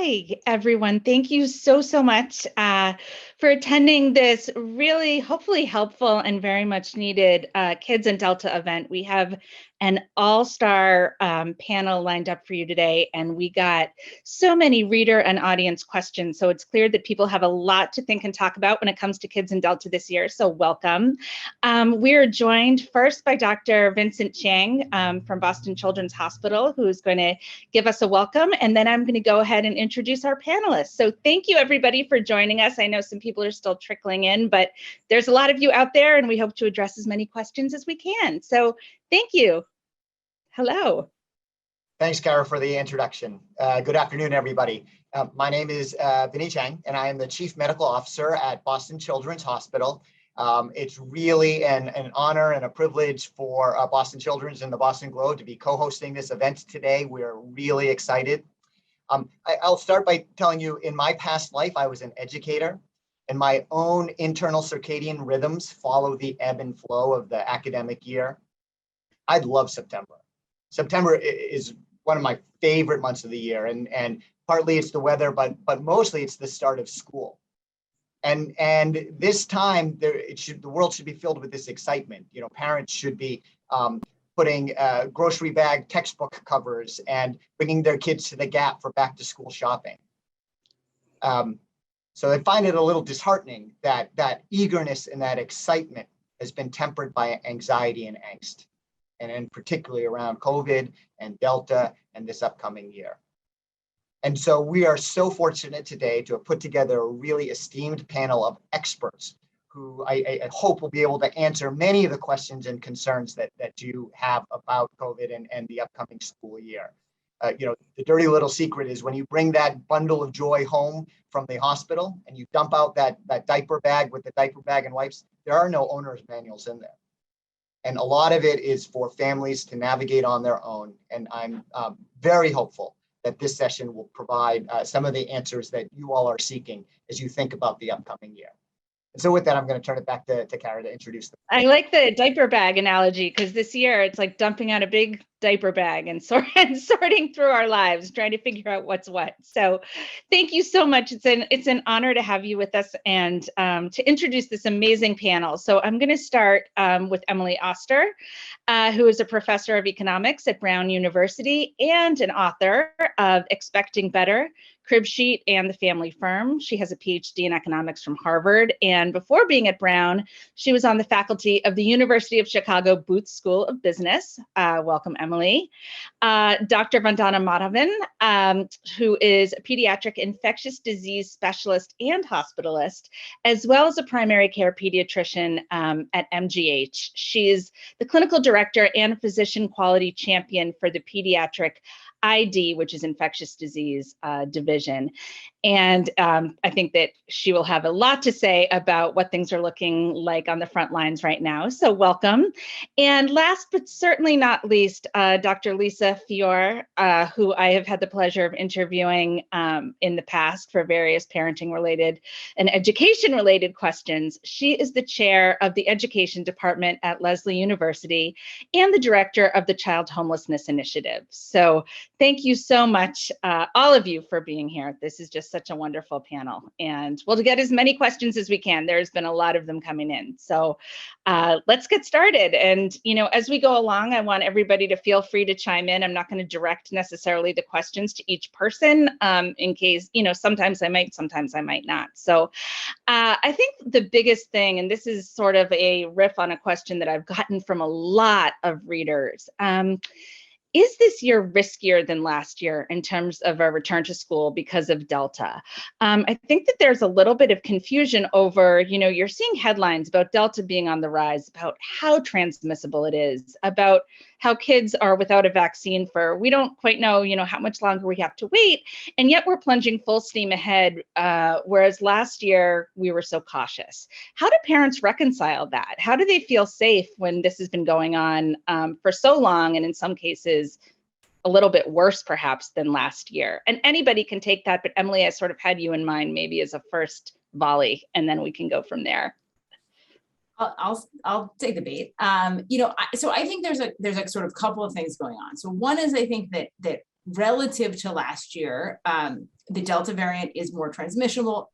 Hi, everyone. Thank you so much for attending this really, hopefully helpful and very much needed Kids in Delta event. We have an all-star panel lined up for you today, and we got so many reader and audience questions. So it's clear that people have a lot to think and talk about when it comes to Kids in Delta this year, so welcome. We are joined first by Dr. Vincent Chang from Boston Children's Hospital, who's going to give us a welcome, and then I'm going to go ahead and introduce our panelists. So thank you everybody for joining us. I know some people are still trickling in, but there's a lot of you out there and we hope to address as many questions as we can. So thank you. Hello. Thanks, Kara, for the introduction. Good afternoon, everybody. My name is Vinny Chang, and I am the Chief Medical Officer at Boston Children's Hospital. It's really an honor and a privilege for Boston Children's and the Boston Globe to be co-hosting this event today. We're really excited. I'll start by telling you, in my past life, I was an educator, and my own internal circadian rhythms follow the ebb and flow of the academic year. I love September. September is one of my favorite months of the year, and partly it's the weather, but mostly it's the start of school. And this time, the world should be filled with this excitement. You know, parents should be putting grocery bag textbook covers and bringing their kids to the Gap for back to school shopping. So I find it a little disheartening that that eagerness and that excitement has been tempered by anxiety and angst, and particularly around COVID and Delta and this upcoming year. And so we are so fortunate today to have put together a really esteemed panel of experts who I hope will be able to answer many of the questions and concerns that you have about COVID and the upcoming school year. You know, the dirty little secret is when you bring that bundle of joy home from the hospital and you dump out that diaper bag with the diaper bag and wipes, there are no owner's manuals in there. And a lot of it is for families to navigate on their own. And I'm very hopeful that this session will provide some of the answers that you all are seeking as you think about the upcoming year. And so with that, I'm going to turn it back to Kara to introduce them. I like the diaper bag analogy, because this year it's like dumping out a big diaper bag and sorting through our lives, trying to figure out what's what. So thank you so much. It's an honor to have you with us and to introduce this amazing panel. So I'm going to start with Emily Oster, who is a professor of economics at Brown University and an author of Expecting Better, Crib Sheet, and The Family Firm. She has a PhD in economics from Harvard. And before being at Brown, she was on the faculty of the University of Chicago Booth School of Business. Welcome, Emily. Dr. Vandana Madhavan, who is a pediatric infectious disease specialist and hospitalist, as well as a primary care pediatrician at MGH. She is the clinical director and physician quality champion for the pediatric ID, which is infectious disease division. And I think that she will have a lot to say about what things are looking like on the front lines right now. So welcome. And last but certainly not least, Dr. Lisa Fior, who I have had the pleasure of interviewing in the past for various parenting related and education related questions. She is the chair of the education department at Lesley University and the director of the Child Homelessness Initiative. So thank you so much, all of you, for being here. This is just such a wonderful panel, and we'll get as many questions as we can. There's been a lot of them coming in. So let's get started. And, you know, as we go along, I want everybody to feel free to chime in. I'm not going to direct necessarily the questions to each person in case, you know, sometimes I might not. So I think the biggest thing, and this is sort of a riff on a question that I've gotten from a lot of readers, is this year riskier than last year in terms of a return to school because of Delta? I think that there's a little bit of confusion over, you know, you're seeing headlines about Delta being on the rise, about how transmissible it is, about how kids are without a vaccine for, we don't quite know, you know, how much longer we have to wait. And yet we're plunging full steam ahead, whereas last year we were so cautious. How do parents reconcile that? How do they feel safe when this has been going on for so long, and in some cases, a little bit worse perhaps than last year? And anybody can take that, but Emily, I sort of had you in mind maybe as a first volley, and then we can go from there. I'll take the bait. You know, so I think there's a sort of couple of things going on. So one is, I think that relative to last year, the Delta variant is more transmissible,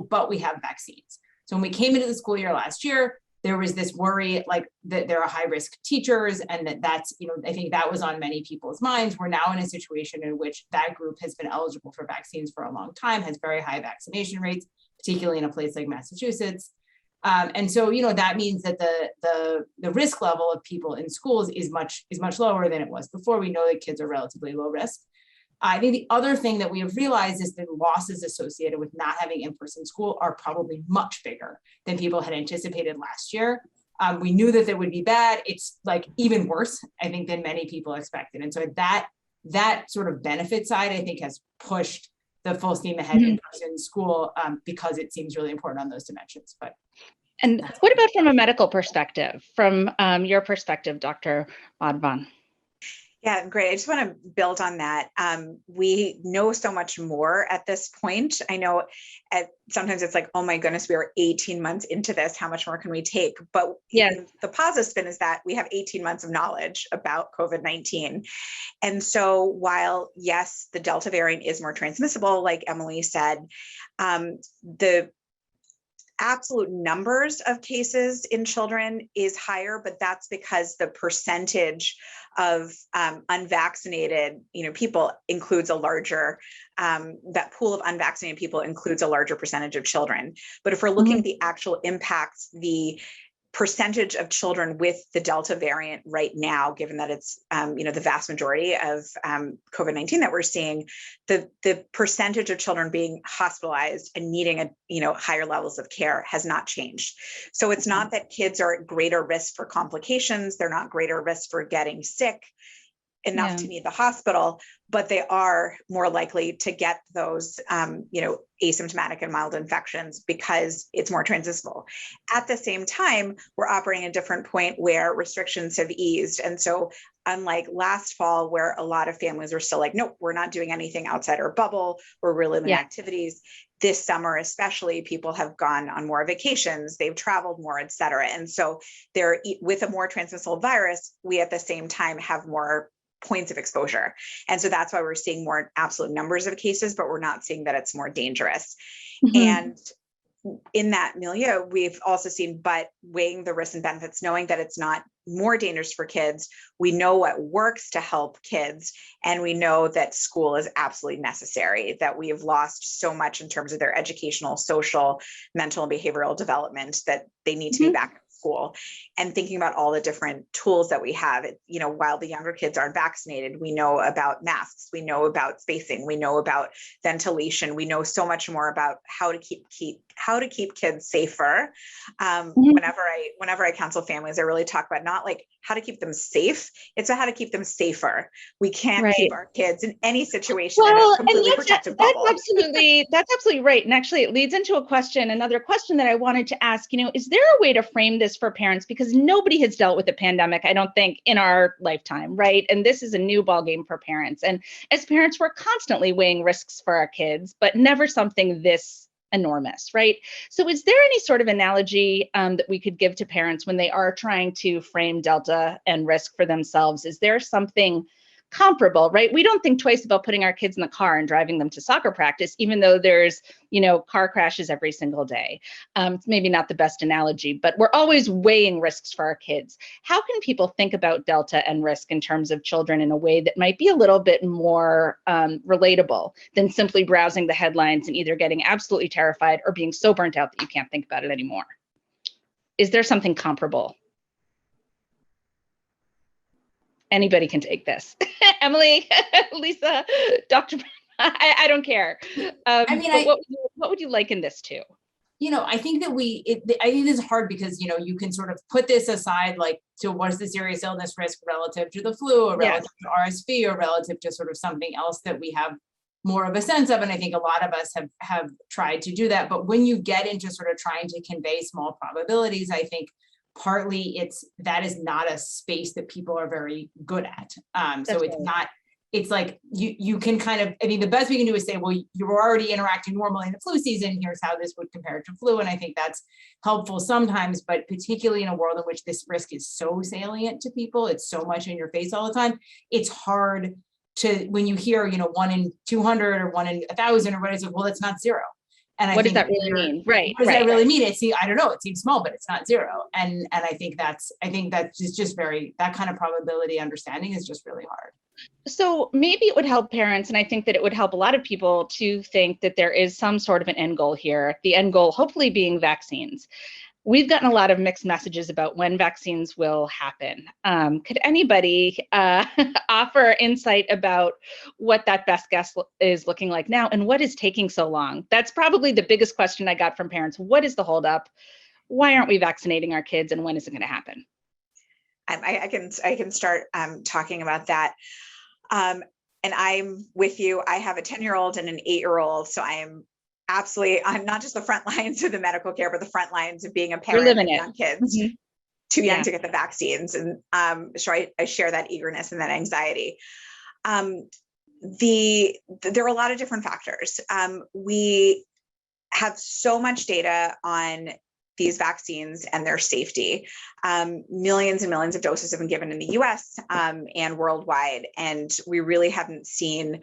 but we have vaccines. So when we came into the school year last year, there was this worry like that there are high risk teachers, and that's, I think that was on many people's minds. We're now in a situation in which that group has been eligible for vaccines for a long time, has very high vaccination rates, particularly in a place like Massachusetts. And so, that means that the risk level of people in schools is much lower than it was before. We know that kids are relatively low risk. I think the other thing that we have realized is the losses associated with not having in-person school are probably much bigger than people had anticipated last year. We knew that would be bad. It's like even worse, I think, than many people expected. And so that sort of benefit side, I think, has pushed the full steam ahead in-person school because it seems really important on those dimensions. And what about from a medical perspective, from your perspective, Dr. Madhavan? Yeah, great. I just want to build on that. We know so much more at this point. I know sometimes it's like, oh my goodness, we are 18 months into this. How much more can we take? But the positive spin is that we have 18 months of knowledge about COVID-19. And so while, yes, the Delta variant is more transmissible, like Emily said, the absolute numbers of cases in children is higher, but that's because the percentage of unvaccinated, people includes a larger, that pool of unvaccinated people includes a larger percentage of children. But if we're looking at the actual impacts, the percentage of children with the Delta variant right now, given that it's, the vast majority of COVID-19 that we're seeing, the percentage of children being hospitalized and needing higher levels of care has not changed. So it's not that kids are at greater risk for complications. They're not greater risk for getting sick enough to need the hospital, but they are more likely to get those, asymptomatic and mild infections because it's more transmissible. At the same time, we're operating at a different point where restrictions have eased. And so unlike last fall, where a lot of families were still like, nope, we're not doing anything outside our bubble, we're really limiting activities. This summer, especially, people have gone on more vacations, they've traveled more, et cetera. And so they're with a more transmissible virus, we at the same time have more points of exposure. And so that's why we're seeing more absolute numbers of cases, but we're not seeing that it's more dangerous. And in that milieu, we've also seen, but weighing the risks and benefits, knowing that it's not more dangerous for kids, we know what works to help kids. And we know that school is absolutely necessary, that we have lost so much in terms of their educational, social, mental, and behavioral development, that they need to be back in school. And thinking about all the different tools that we have, while the younger kids aren't vaccinated, we know about masks, we know about spacing, we know about ventilation, we know so much more about how to keep kids safer. Whenever I counsel families, I really talk about not like how to keep them safe, it's how to keep them safer. We can't keep our kids in any situation in a completely protected bubble. That's absolutely right. And actually it leads into another question that I wanted to ask, is there a way to frame this for parents? Because nobody has dealt with a pandemic, I don't think, in our lifetime, right? And this is a new ballgame for parents. And as parents, we're constantly weighing risks for our kids, but never something this enormous, right? So is there any sort of analogy that we could give to parents when they are trying to frame Delta and risk for themselves? Is there something comparable, right? We don't think twice about putting our kids in the car and driving them to soccer practice, even though there's, car crashes every single day. It's maybe not the best analogy, but we're always weighing risks for our kids. How can people think about Delta and risk in terms of children in a way that might be a little bit more relatable than simply browsing the headlines and either getting absolutely terrified or being so burnt out that you can't think about it anymore? Is there something comparable? Anybody can take this. Emily, Lisa, Dr. I don't care. What would you liken this to? I think that I think this is hard because, you can sort of put this aside, like, so what is the serious illness risk relative to the flu or relative to RSV or relative to sort of something else that we have more of a sense of. And I think a lot of us have tried to do that. But when you get into sort of trying to convey small probabilities, I think partly that is not a space that people are very good at. It's like you can kind of, I mean, the best we can do is say, well, you were already interacting normally in the flu season, here's how this would compare to flu. And I think that's helpful sometimes, but particularly in a world in which this risk is so salient to people, it's so much in your face all the time, it's hard to when you hear, 1 in 200 or 1 in 1,000 or what is it? Well, it's not zero. And I What does think that really mean? Right. what does Right. that really mean? I don't know. It seems small, but it's not zero. And I think that's just very, that kind of probability understanding is just really hard. So maybe it would help parents, and I think that it would help a lot of people to think that there is some sort of an end goal here, the end goal hopefully being vaccines. We've gotten a lot of mixed messages about when vaccines will happen. Could anybody offer insight about what that best guess is looking like now and what is taking so long? That's probably the biggest question I got from parents. What is the holdup? Why aren't we vaccinating our kids, and when is it going to happen? I can start talking about that. And I'm with you. I have a 10-year-old and an 8-year-old, so I am absolutely on not just the front lines of the medical care, but the front lines of being a You're parent living of it. young kids, Mhm. too young Yeah. to get the vaccines. And so I share that eagerness and that anxiety. There are a lot of different factors. We have so much data on these vaccines and their safety. Millions and millions of doses have been given in the US and worldwide, and we really haven't seen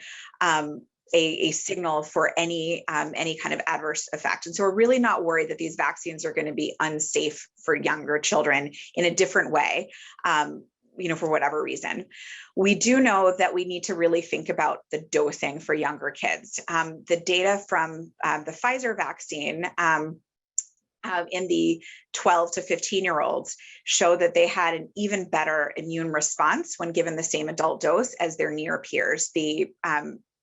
a signal for any kind of adverse effect. And so we're really not worried that these vaccines are going to be unsafe for younger children in a different way. For whatever reason. We do know that we need to really think about the dosing for younger kids. The data from the Pfizer vaccine in the 12 to 15-year-olds show that they had an even better immune response when given the same adult dose as their near peers, the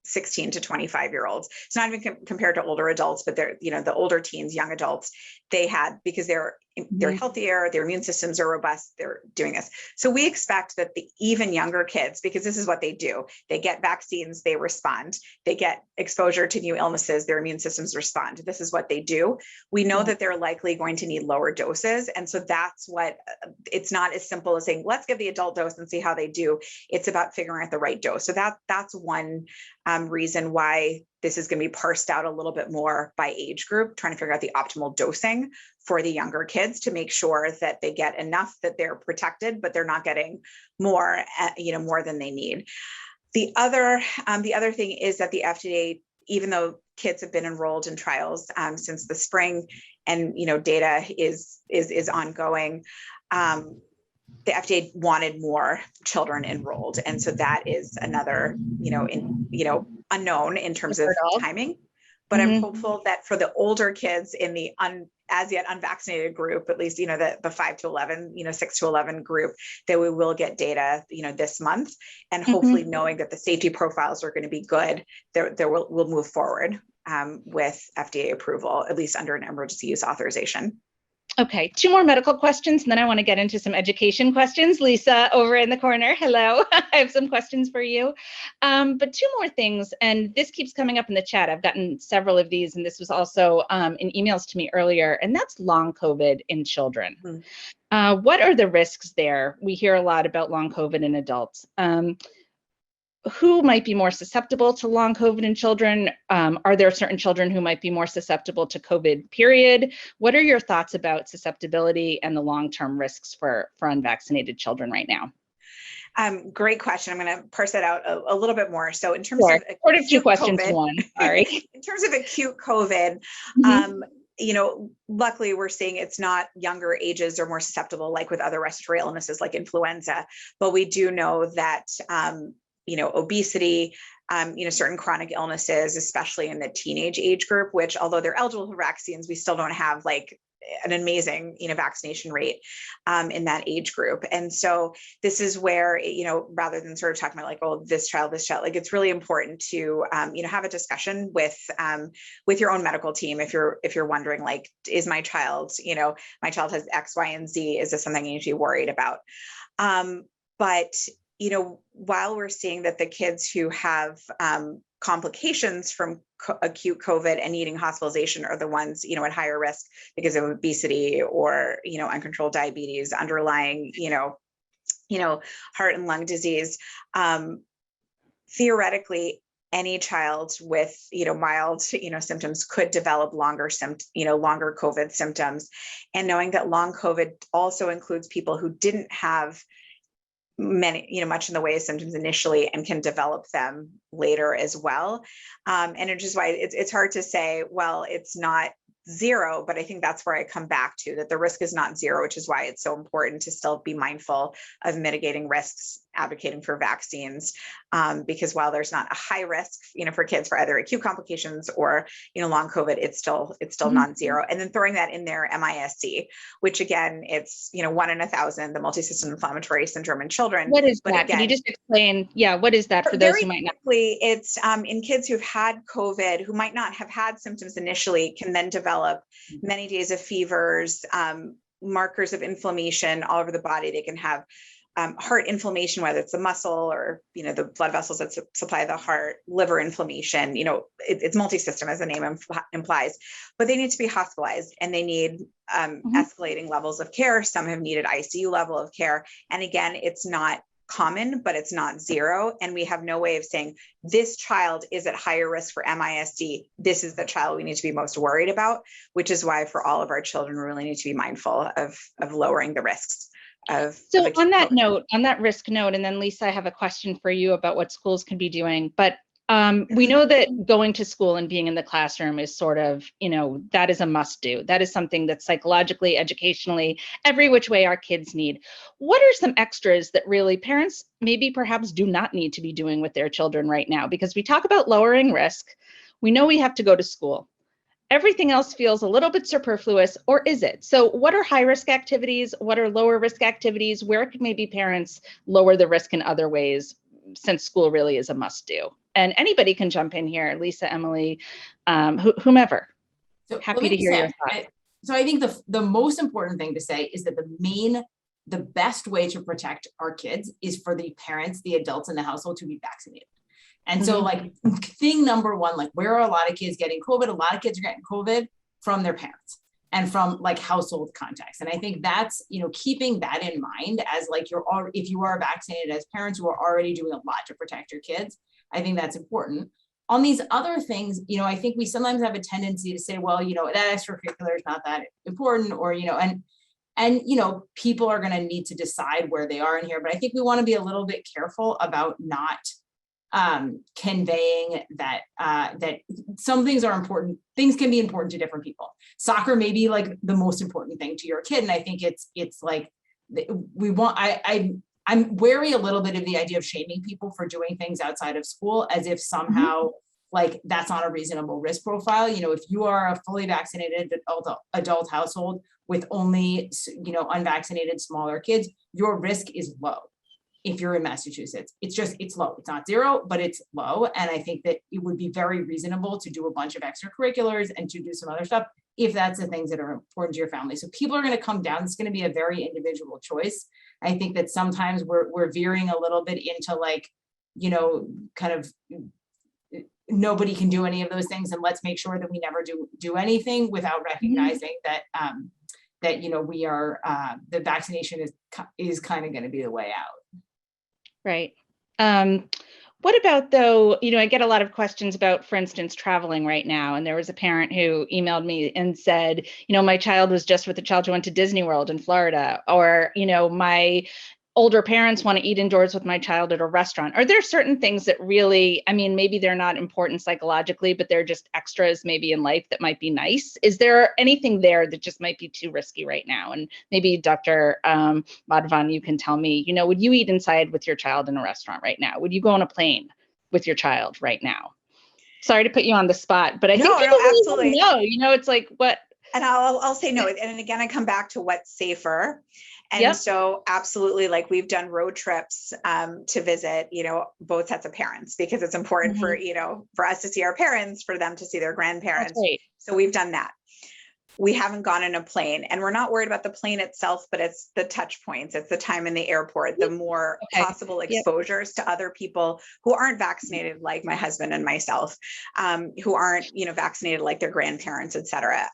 16 to 25-year-olds. It's not even compared to older adults, but they're, the older teens, young adults, they had, because they're healthier, their immune systems are robust, they're doing this. So we expect that the even younger kids, because this is what they do, they get vaccines, they respond, they get exposure to new illnesses, their immune systems respond. This is what they do. We know that they're likely going to need lower doses. And so that's what, it's not as simple as saying, let's give the adult dose and see how they do. It's about figuring out the right dose. So that's one reason why this is going to be parsed out a little bit more by age group, trying to figure out the optimal dosing for the younger kids to make sure that they get enough that they're protected, but they're not getting more, more than they need. The other thing is that the FDA, even though kids have been enrolled in trials since the spring, and data is ongoing, the FDA wanted more children enrolled, and so that is another unknown in terms of timing. But I'm hopeful that for the older kids in the as yet unvaccinated group, at least the 5 to 11, 6 to 11 group, that we will get data this month, and hopefully knowing that the safety profiles are going to be good, we'll move forward with FDA approval, at least under an emergency use authorization. Okay, 2 more medical questions, and then I want to get into some education questions. Lisa, over in the corner, hello. I have some questions for you. But 2 more things, and this keeps coming up in the chat. I've gotten several of these, and this was also in emails to me earlier, and that's long COVID in children. What are the risks there? We hear a lot about long COVID in adults. Who might be more susceptible to long COVID in children? Are there certain children who might be more susceptible to COVID, period? What are your thoughts about susceptibility and the long-term risks for unvaccinated children right now? Great question. I'm going to parse that out a little bit more. So in terms of sort of 2 questions in one, sorry. In terms of acute COVID, luckily we're seeing it's not younger ages are more susceptible, like with other respiratory illnesses like influenza, but we do know that obesity, certain chronic illnesses, especially in the teenage age group, which although they're eligible for vaccines, we still don't have like an amazing, vaccination rate in that age group. And so this is where, rather than sort of talking about like, oh, this child, like it's really important to, have a discussion with your own medical team. If you're wondering, like, is my child, my child has X, Y, and Z, is this something you need to be worried about? But while we're seeing that the kids who have complications from acute COVID and needing hospitalization are the ones, at higher risk because of obesity or, uncontrolled diabetes, underlying, heart and lung disease, theoretically, any child with, mild, symptoms could develop longer COVID symptoms. And knowing that long COVID also includes people who didn't have much in the way of symptoms initially and can develop them later as well. And it's just why it's hard to say, well, it's not zero, but I think that's where I come back to, that the risk is not zero, which is why it's so important to still be mindful of mitigating risks, advocating for vaccines, because while there's not a high risk, for kids for either acute complications or, long COVID, it's still non-zero. And then throwing that in there, MISC, which again, it's, 1 in 1,000, the multisystem inflammatory syndrome in children. What is but that? Again, Can you just explain? Yeah, what is that for those who might not? Quickly, it's in kids who've had COVID, who might not have had symptoms initially, can then develop many days of fevers, markers of inflammation all over the body. They can have heart inflammation, whether it's the muscle or, the blood vessels that supply the heart, liver inflammation, it's multi-system as the name implies, but they need to be hospitalized and they need escalating levels of care. Some have needed ICU level of care. And again, it's not common, but it's not zero. And we have no way of saying this child is at higher risk for MISD. This is the child we need to be most worried about, which is why for all of our children, we really need to be mindful of lowering the risks. So on that note, on that risk note, and then Lisa, I have a question for you about what schools can be doing, but we know that going to school and being in the classroom is sort of, that is a must do. That is something that psychologically, educationally, every which way our kids need. What are some extras that really parents maybe perhaps do not need to be doing with their children right now? Because we talk about lowering risk. We know we have to go to school. Everything else feels a little bit superfluous, or is it? So what are high risk activities? What are lower risk activities? Where can maybe parents lower the risk in other ways, since school really is a must do? And anybody can jump in here, Lisa, Emily, whomever. So Happy to hear your thoughts. So I think the most important thing to say is that the best way to protect our kids is for the parents, the adults in the household, to be vaccinated. And so like thing number one, like where are a lot of kids getting COVID? A lot of kids are getting COVID from their parents and from like household contacts. And I think that's, keeping that in mind as like if you are vaccinated as parents who are already doing a lot to protect your kids, I think that's important. On these other things, I think we sometimes have a tendency to say, well, that extracurricular is not that important, or, and people are going to need to decide where they are in here. But I think we want to be a little bit careful about not conveying that that some things are important. Things can be important to different people. Soccer may be like the most important thing to your kid, and I think it's like we want. I'm wary a little bit of the idea of shaming people for doing things outside of school, as if somehow like that's not a reasonable risk profile. If you are a fully vaccinated adult household with only unvaccinated smaller kids, your risk is low. If you're in Massachusetts, it's low. It's not zero, but it's low. And I think that it would be very reasonable to do a bunch of extracurriculars and to do some other stuff if that's the things that are important to your family. So people are going to come down. It's going to be a very individual choice. I think that sometimes we're veering a little bit into like, kind of nobody can do any of those things, and let's make sure that we never do anything without recognizing that we are the vaccination is kind of going to be the way out. Right. What about though, I get a lot of questions about, for instance, traveling right now. And there was a parent who emailed me and said, my child was just with a child who went to Disney World in Florida, or, my older parents want to eat indoors with my child at a restaurant. Are there certain things that really, maybe they're not important psychologically, but they're just extras maybe in life that might be nice? Is there anything there that just might be too risky right now? And maybe Dr. Madhavan, you can tell me, would you eat inside with your child in a restaurant right now? Would you go on a plane with your child right now? Sorry to put you on the spot, but I think people absolutely know, it's like what. And I'll say no. And again, I come back to what's safer. And so absolutely, like we've done road trips to visit, both sets of parents, because it's important for us to see our parents, for them to see their grandparents. Right. So we've done that. We haven't gone in a plane, and we're not worried about the plane itself, but it's the touch points. It's the time in the airport, the more possible exposures to other people who aren't vaccinated, like my husband and myself, who aren't, vaccinated like their grandparents, et cetera.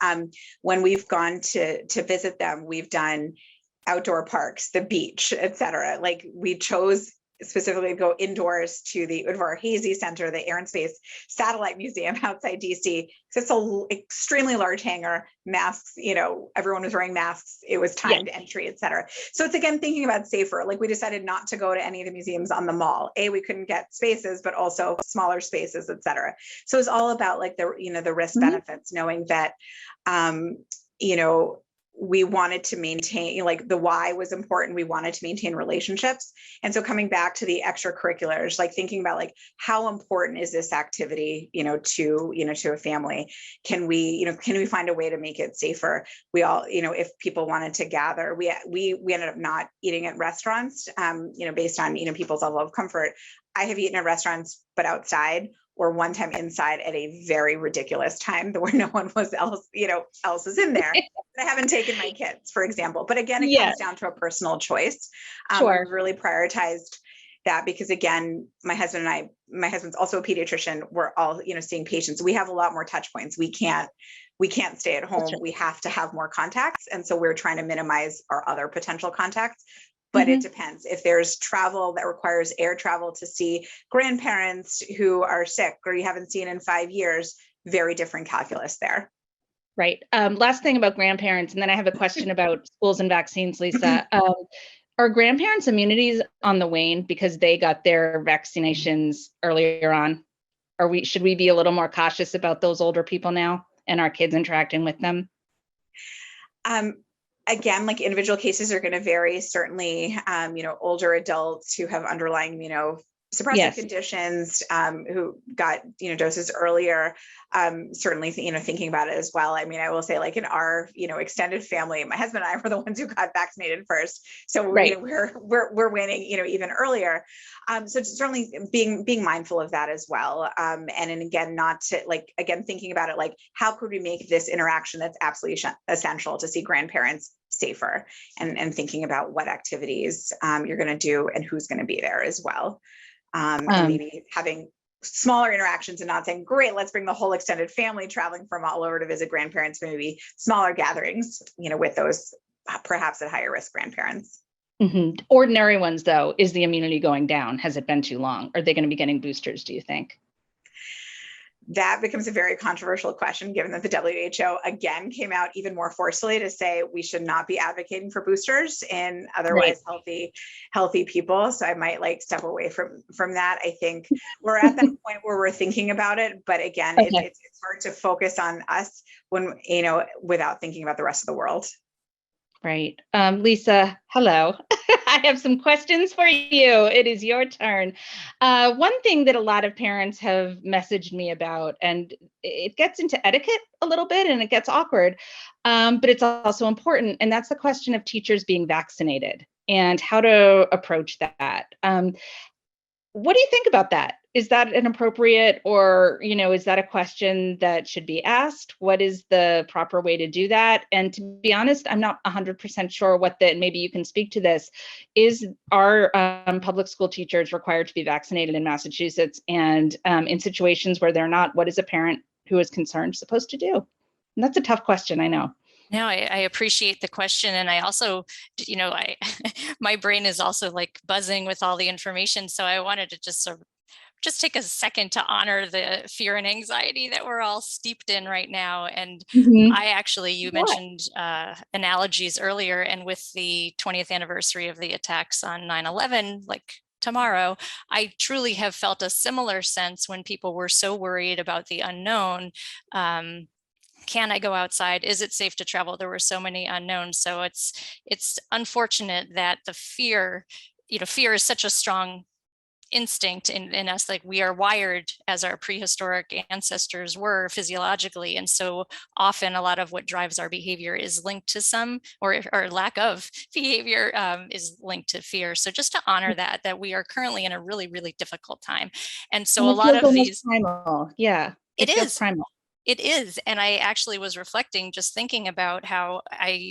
When we've gone to visit them, we've done outdoor parks, the beach, et cetera. Like we chose specifically go indoors to the Udvar Hazy Center, the Air and Space Satellite Museum outside DC. It's an extremely large hangar, masks, everyone was wearing masks. It was timed entry, et cetera. So it's, again, thinking about safer. Like, we decided not to go to any of the museums on the mall. We couldn't get spaces, but also smaller spaces, et cetera. So it's all about like the risk benefits, knowing that, we wanted to maintain, like, the why was important. We wanted to maintain relationships. And so coming back to the extracurriculars, like thinking about like, how important is this activity, to a family? Can we find a way to make it safer? We all, if people wanted to gather, we ended up not eating at restaurants, based on, people's level of comfort. I have eaten at restaurants, but outside, or one time inside at a very ridiculous time where no one else is in there. I haven't taken my kids, for example. But again, it comes down to a personal choice. Sure. We've really prioritized that because, again, my husband's also a pediatrician. We're all, seeing patients. We have a lot more touch points. We can't stay at home. We have to have more contacts. And so we're trying to minimize our other potential contacts. But it depends. If there's travel that requires air travel to see grandparents who are sick or you haven't seen in 5 years, very different calculus there. Right. Last thing about grandparents, and then I have a question about schools and vaccines, Lisa. Are grandparents' immunities on the wane because they got their vaccinations earlier on? Should we be a little more cautious about those older people now and our kids interacting with them? Again, like, individual cases are going to vary. Certainly, older adults who have underlying suppressive conditions, who got, doses earlier, certainly, thinking about it as well. I mean, I will say, like, in our, extended family, my husband and I were the ones who got vaccinated first. So we're winning, even earlier. So certainly being mindful of that as well. And again, not to, like, again, thinking about it, like, how could we make this interaction that's absolutely essential to see grandparents safer, and thinking about what activities you're going to do and who's going to be there as well. And maybe having smaller interactions and not saying, great, let's bring the whole extended family traveling from all over to visit grandparents, maybe smaller gatherings, with those perhaps at higher risk grandparents. Ordinary ones, though, is the immunity going down? Has it been too long? Are they going to be getting boosters, do you think? That becomes a very controversial question, given that the WHO again came out even more forcefully to say we should not be advocating for boosters in otherwise healthy people. So I might step away from that. I think we're at that point where we're thinking about it, but again, it's hard to focus on us when, without thinking about the rest of the world. Right. Lisa, hello. I have some questions for you. It is your turn. One thing that a lot of parents have messaged me about, and it gets into etiquette a little bit and it gets awkward, but it's also important. And that's the question of teachers being vaccinated and how to approach that. What do you think about that? Is that inappropriate, or, is that a question that should be asked? What is the proper way to do that? And to be honest, I'm not 100% sure maybe you can speak to this. Are public school teachers required to be vaccinated in Massachusetts? And in situations where they're not, what is a parent who is concerned supposed to do? And that's a tough question, I know. No, I appreciate the question. And I also, my brain is also like buzzing with all the information. So I wanted to just take a second to honor the fear and anxiety that we're all steeped in right now. And you mentioned analogies earlier, and with the 20th anniversary of the attacks on 9/11, like tomorrow, I truly have felt a similar sense when people were so worried about the unknown. Can I go outside? Is it safe to travel? There were so many unknowns. So it's unfortunate that the fear is such a strong instinct in us. Like, we are wired as our prehistoric ancestors were physiologically. And so often a lot of what drives our behavior is linked to some, or lack of behavior is linked to fear. So just to honor that we are currently in a really, really difficult time. And so a lot of these, primal. Yeah. it is primal. It is. And I actually was reflecting, just thinking about how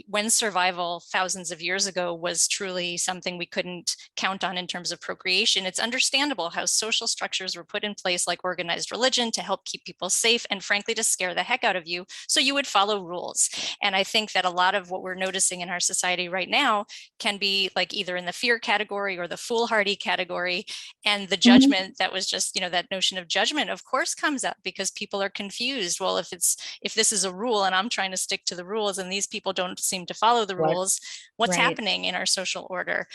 when survival thousands of years ago was truly something we couldn't count on in terms of procreation, it's understandable how social structures were put in place, like organized religion, to help keep people safe and frankly, to scare the heck out of you. So you would follow rules. And I think that a lot of what we're noticing in our society right now can be like either in the fear category or the foolhardy category. And the judgment that was just, that notion of judgment, of course, comes up because people are confused. Well, if this is a rule and I'm trying to stick to the rules and these people don't seem to follow the rules, what's happening in our social order?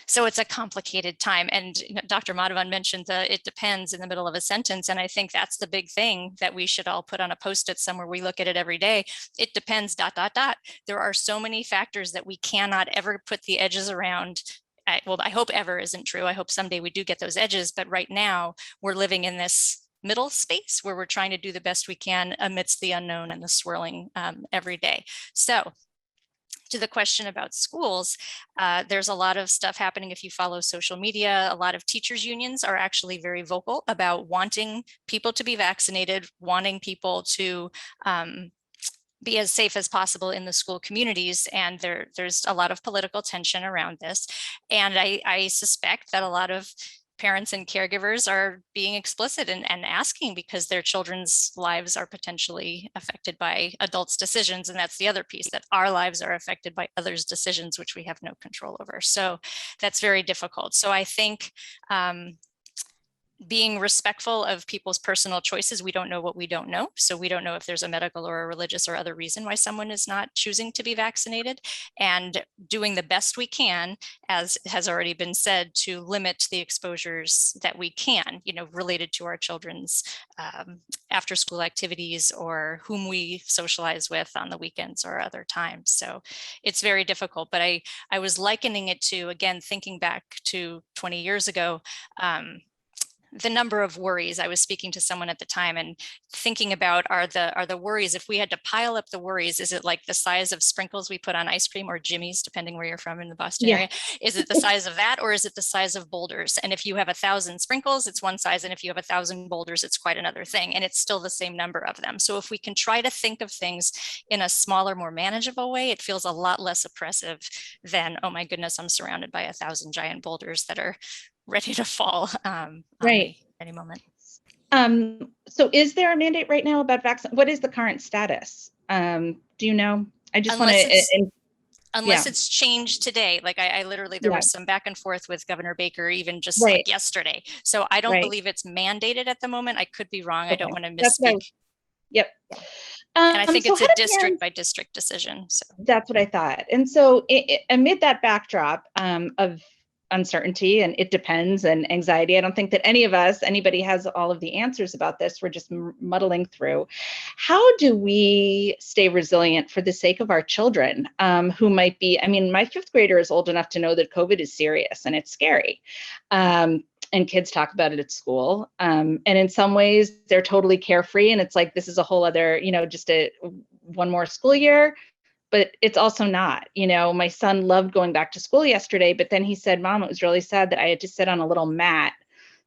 So it's a complicated time. And Dr. Madhavan mentioned it depends in the middle of a sentence. And I think that's the big thing that we should all put on a post-it somewhere. We look at it every day. It depends, ... There are so many factors that we cannot ever put the edges around. I hope ever isn't true. I hope someday we do get those edges. But right now we're living in this middle space where we're trying to do the best we can amidst the unknown and the swirling every day. So to the question about schools, there's a lot of stuff happening. If you follow social media, a lot of teachers unions are actually very vocal about wanting people to be vaccinated, wanting people to be as safe as possible in the school communities. And there's a lot of political tension around this. And I suspect that a lot of parents and caregivers are being explicit and asking because their children's lives are potentially affected by adults' decisions. And that's the other piece, that our lives are affected by others' decisions, which we have no control over. So that's very difficult. So I think being respectful of people's personal choices. We don't know what we don't know. So we don't know if there's a medical or a religious or other reason why someone is not choosing to be vaccinated, and doing the best we can, as has already been said, to limit the exposures that we can, related to our children's after school activities or whom we socialize with on the weekends or other times. So it's very difficult, but I was likening it to, again, thinking back to 20 years ago, the number of worries. I was speaking to someone at the time and thinking about are the worries, if we had to pile up the worries, is it like the size of sprinkles we put on ice cream, or Jimmy's, depending where you're from in the Boston area? Is it the size of that, or is it the size of boulders? And if you have 1,000 sprinkles, it's one size. And if you have 1,000 boulders, it's quite another thing. And it's still the same number of them. So if we can try to think of things in a smaller, more manageable way, it feels a lot less oppressive than, oh my goodness, I'm surrounded by 1,000 giant boulders that are ready to fall any moment. So is there a mandate right now about vaccine? What is the current status? Do you know? I just want to, unless it's changed today. Like I literally, there was some back and forth with Governor Baker, even just like yesterday. So I don't believe it's mandated at the moment. I could be wrong. I don't want to misspeak. And I think it's a district by district decision. So that's what I thought. And so amid that backdrop of uncertainty and it depends and anxiety, I don't think that anybody has all of the answers about this. We're just muddling through. How do we stay resilient for the sake of our children who might be, my 5th grader is old enough to know that COVID is serious and it's scary. And kids talk about it at school. And in some ways they're totally carefree. And it's like, this is a whole other, just one more school year. But it's also not. My son loved going back to school yesterday, but then he said, Mom, it was really sad that I had to sit on a little mat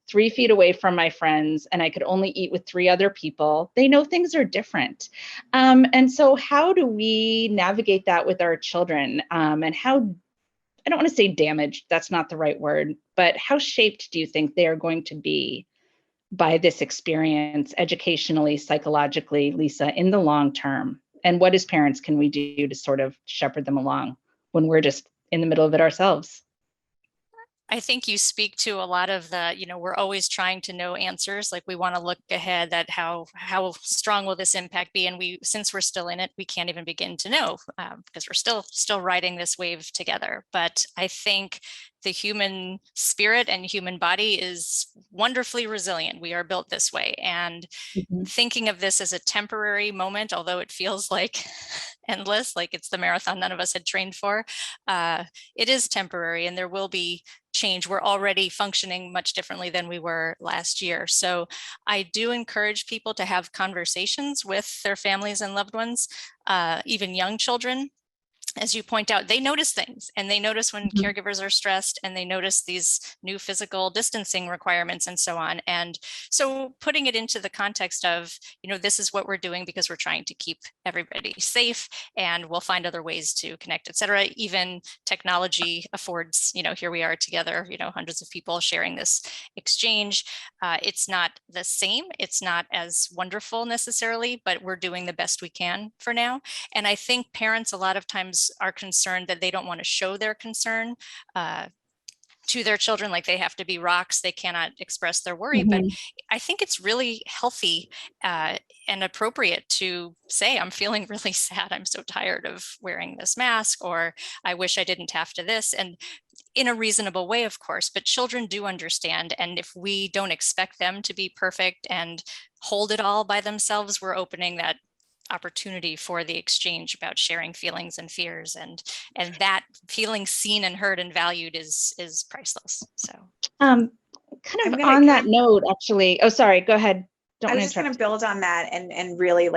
3 feet away from my friends and I could only eat with 3 other people. They know things are different. And so how do we navigate that with our children? And how, I don't want to say damaged, that's not the right word, but how shaped do you think they are going to be by this experience educationally, psychologically, Lisa, in the long term? And what as parents can we do to sort of shepherd them along when we're just in the middle of it ourselves? I think you speak to a lot of the, we're always trying to know answers. Like we want to look ahead at how strong will this impact be? And since we're still in it, we can't even begin to know because we're still riding this wave together. But I think the human spirit and human body is wonderfully resilient. We are built this way. And thinking of this as a temporary moment, although it feels like endless, like it's the marathon none of us had trained for, it is temporary and there will be change. We're already functioning much differently than we were last year. So I do encourage people to have conversations with their families and loved ones, even young children, as you point out, they notice things, and they notice when Mhm. caregivers are stressed, and they notice these new physical distancing requirements and so on. And so putting it into the context of, this is what we're doing because we're trying to keep everybody safe, and we'll find other ways to connect, et cetera. Even technology affords, here we are together, hundreds of people sharing this exchange. It's not the same. It's not as wonderful necessarily, but we're doing the best we can for now. And I think parents a lot of times are concerned that they don't want to show their concern to their children, like they have to be rocks, they cannot express their worry. But Mhm. I think it's really healthy and appropriate to say, I'm feeling really sad, I'm so tired of wearing this mask, or I wish I didn't have to this. And in a reasonable way, of course, but children do understand. And if we don't expect them to be perfect and hold it all by themselves, we're opening that opportunity for the exchange about sharing feelings and fears, and that feeling seen and heard and valued is priceless. So Kind I'm of gonna on that kind note, actually. Oh, sorry, go ahead. Don't I want was to just going to interrupt. build on that and really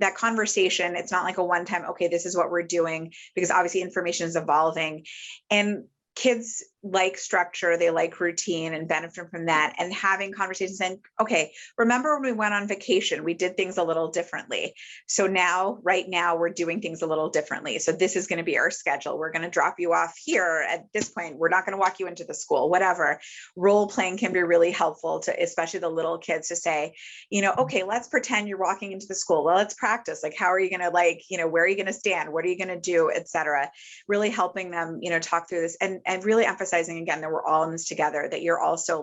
that conversation. It's not like a one time, okay, this is what we're doing, because obviously information is evolving, and kids like structure, they like routine and benefit from that, and having conversations and, okay, remember when we went on vacation, we did things a little differently. So now, right now, we're doing things a little differently. So this is going to be our schedule. We're going to drop you off here at this point. We're not going to walk you into the school, whatever. Role playing can be really helpful to, especially the little kids, to say, okay, let's pretend you're walking into the school. Well, let's practice. Like, how are you going to, where are you going to stand? What are you going to do, et cetera? Really helping them, talk through this, and really emphasizing again that we're all in this together, that you're also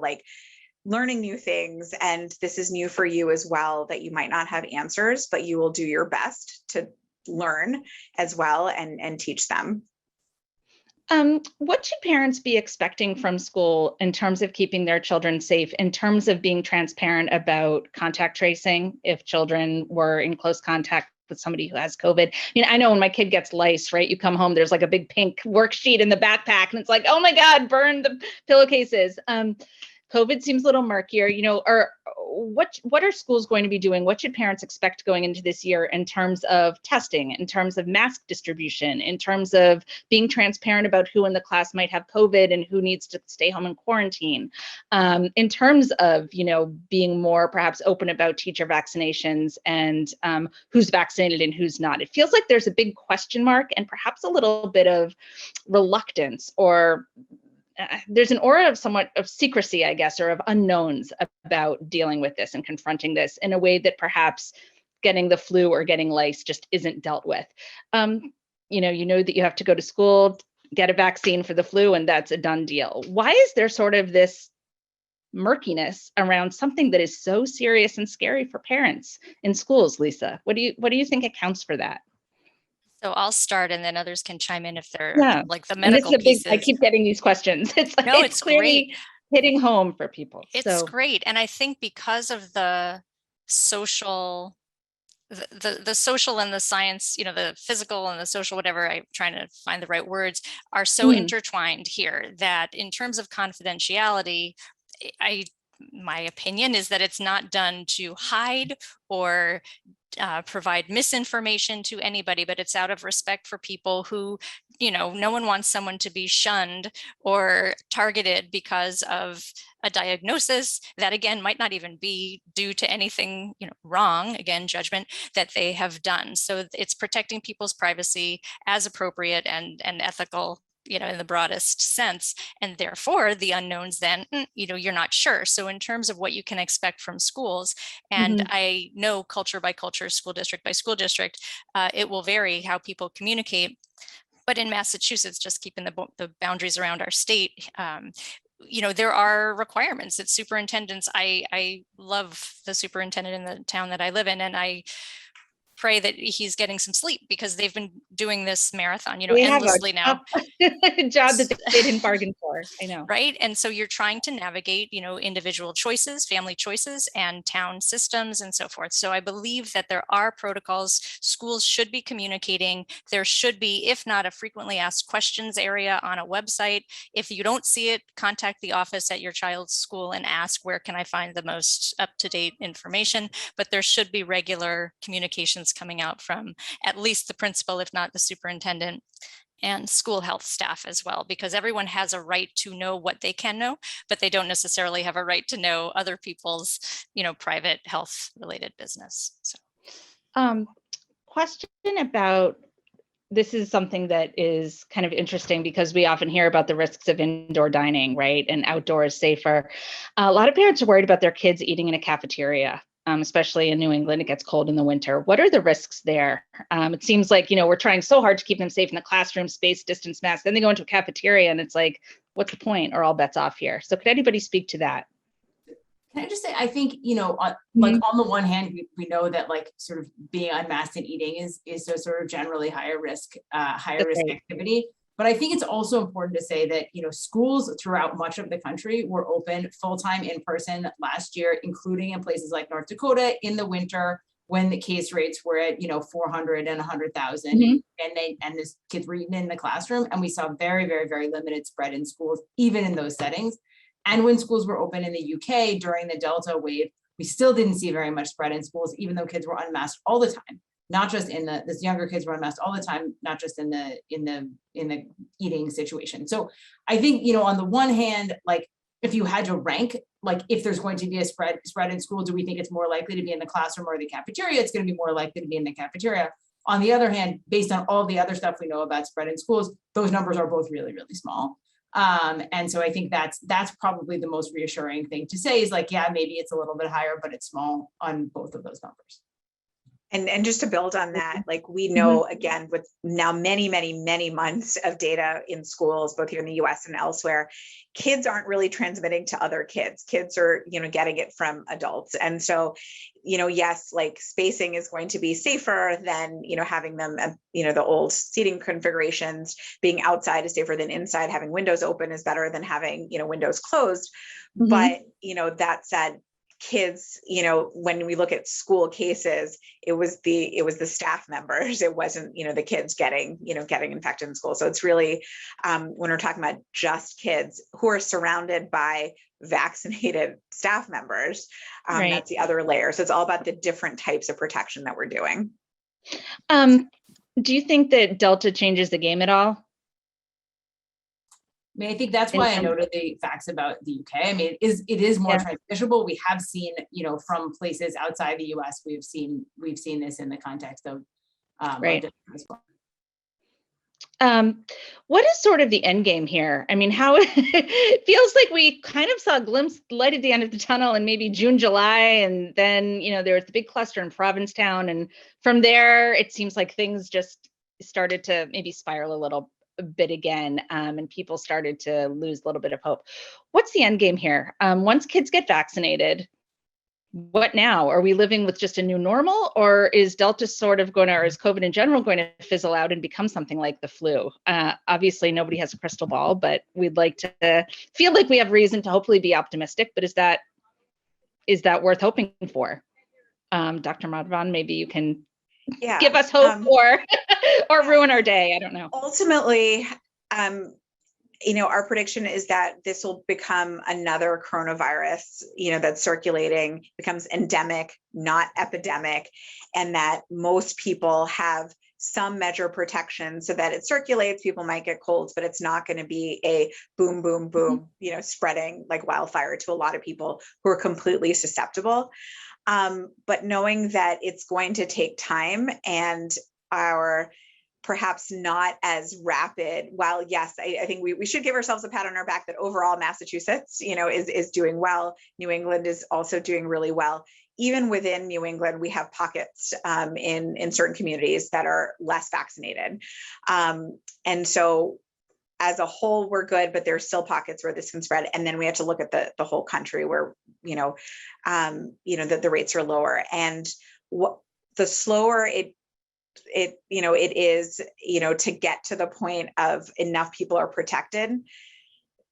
learning new things, and this is new for you as well, that you might not have answers, but you will do your best to learn as well and teach them. What should parents be expecting from school in terms of keeping their children safe, in terms of being transparent about contact tracing if children were in close contact with somebody who has COVID? I know when my kid gets lice, right? You come home, there's like a big pink worksheet in the backpack, and it's like, oh my God, burn the pillowcases. COVID seems a little murkier, or what are schools going to be doing? What should parents expect going into this year in terms of testing, in terms of mask distribution, in terms of being transparent about who in the class might have COVID and who needs to stay home in quarantine, in terms of, being more perhaps open about teacher vaccinations and who's vaccinated and who's not? It feels like there's a big question mark and perhaps a little bit of reluctance, or there's an aura of somewhat of secrecy, I guess, or of unknowns about dealing with this and confronting this in a way that perhaps getting the flu or getting lice just isn't dealt with. You know that you have to go to school, get a vaccine for the flu, and that's a done deal. Why is there sort of this murkiness around something that is so serious and scary for parents in schools, Lisa? What do you think accounts for that? So I'll start, and then others can chime in if they're Yeah. like the And this is medical a big, I pieces. keep getting these questions. It's like, No, it's it's great. clearly hitting home for people. It's So great. And I think because of the social, the social and the science, the physical and the social, whatever, I'm trying to find the right words, are so intertwined here that in terms of confidentiality, my opinion is that it's not done to hide or provide misinformation to anybody, but it's out of respect for people who, no one wants someone to be shunned or targeted because of a diagnosis that, again, might not even be due to anything, wrong, again, judgment that they have done. So it's protecting people's privacy as appropriate and ethical, in the broadest sense. And therefore the unknowns then, you're not sure. So in terms of what you can expect from schools, and I know culture by culture, school district by school district, it will vary how people communicate. But in Massachusetts, just keeping the boundaries around our state, there are requirements that superintendents, I love the superintendent in the town that I live in, and I pray that he's getting some sleep because they've been doing this marathon, we have endlessly now. a job that they didn't bargain for. I know. Right. And so you're trying to navigate, individual choices, family choices, and town systems and so forth. So I believe that there are protocols. Schools should be communicating. There should be, if not a frequently asked questions area on a website. If you don't see it, contact the office at your child's school and ask, where can I find the most up-to-date information? But there should be regular communications recommendations coming out from at least the principal, if not the superintendent, and school health staff as well, because everyone has a right to know what they can know, but they don't necessarily have a right to know other people's, private health related business. So, question about, this is something that is kind of interesting because we often hear about the risks of indoor dining, right? And outdoor is safer. A lot of parents are worried about their kids eating in a cafeteria. Especially in New England, it gets cold in the winter. What are the risks there? It seems like, we're trying so hard to keep them safe in the classroom, space, distance, mask. Then they go into a cafeteria and it's like, what's the point? Or all bets off here. So could anybody speak to that? Can I just say, I think, on the one hand, we know that like sort of being unmasked and eating is a sort of generally higher risk activity. But I think it's also important to say that, schools throughout much of the country were open full-time in person last year, including in places like North Dakota in the winter when the case rates were at, 400 and 100,000 and the kids were eating in the classroom. And we saw very, very, very limited spread in schools, even in those settings. And when schools were open in the UK during the Delta wave, we still didn't see very much spread in schools, even though kids were unmasked all the time. Not just in this younger kids were unmasked all the time, not just in the eating situation. So I think, on the one hand, like if you had to rank, like if there's going to be a spread in school, do we think it's more likely to be in the classroom or the cafeteria? It's going to be more likely to be in the cafeteria. On the other hand, based on all the other stuff we know about spread in schools, those numbers are both really, really small. And so I think that's probably the most reassuring thing to say is like, yeah, maybe it's a little bit higher, but it's small on both of those numbers. And just to build on that, like we know, again, with now many, many, many months of data in schools, both here in the US and elsewhere, kids aren't really transmitting to other kids. Kids are, getting it from adults. And so, yes, like spacing is going to be safer than, having them, the old seating configurations. Being outside is safer than inside. Having windows open is better than having, windows closed. But, that said, kids, when we look at school cases, it was the staff members. It wasn't, the kids getting infected in school. So it's really, when we're talking about just kids who are surrounded by vaccinated staff members, Right. That's the other layer. So it's all about the different types of protection that we're doing. Do you think that Delta changes the game at all? I mean, I think that's why I noted the facts about the UK. I mean, it is more transmissible. We have seen, from places outside the US, we've seen this in the context of Right. as well. What is sort of the end game here? I mean, how it feels like we kind of saw a glimpse, light at the end of the tunnel in maybe June, July, and then, there was the big cluster in Provincetown. And from there, it seems like things just started to maybe spiral a little bit again, and people started to lose a little bit of hope. What's the end game here? Once kids get vaccinated, what now? Are we living with just a new normal, or is Delta sort of going to, or is COVID in general going to fizzle out and become something like the flu? Obviously, nobody has a crystal ball, but we'd like to feel like we have reason to hopefully be optimistic. But is that worth hoping for? Dr. Madhavan, maybe you can give us hope or ruin our day. I don't know. Ultimately, our prediction is that this will become another coronavirus, that's circulating, becomes endemic, not epidemic, and that most people have some measure of protection so that it circulates. People might get colds, but it's not going to be a boom, boom, boom, spreading like wildfire to a lot of people who are completely susceptible. But knowing that it's going to take time and our perhaps not as rapid, while yes, I think we should give ourselves a pat on our back that overall Massachusetts, is doing well. New England is also doing really well. Even within New England, we have pockets in certain communities that are less vaccinated. And so as a whole, we're good, but there's still pockets where this can spread. And then we have to look at the whole country where, the rates are lower. And the slower it is, to get to the point of enough people are protected,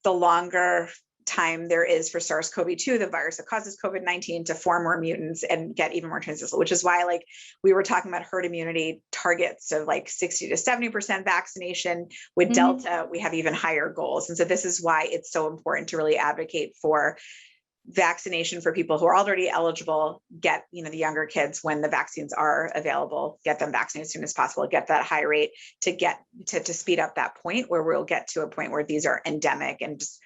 the longer time there is for SARS-CoV-2, the virus that causes COVID-19, to form more mutants and get even more transmissible, which is why, like, we were talking about herd immunity targets of like 60 to 70% vaccination. With Delta, we have even higher goals. And so this is why it's so important to really advocate for vaccination for people who are already eligible, get, the younger kids when the vaccines are available, get them vaccinated as soon as possible, get that high rate to speed up that point where we'll get to a point where these are endemic and just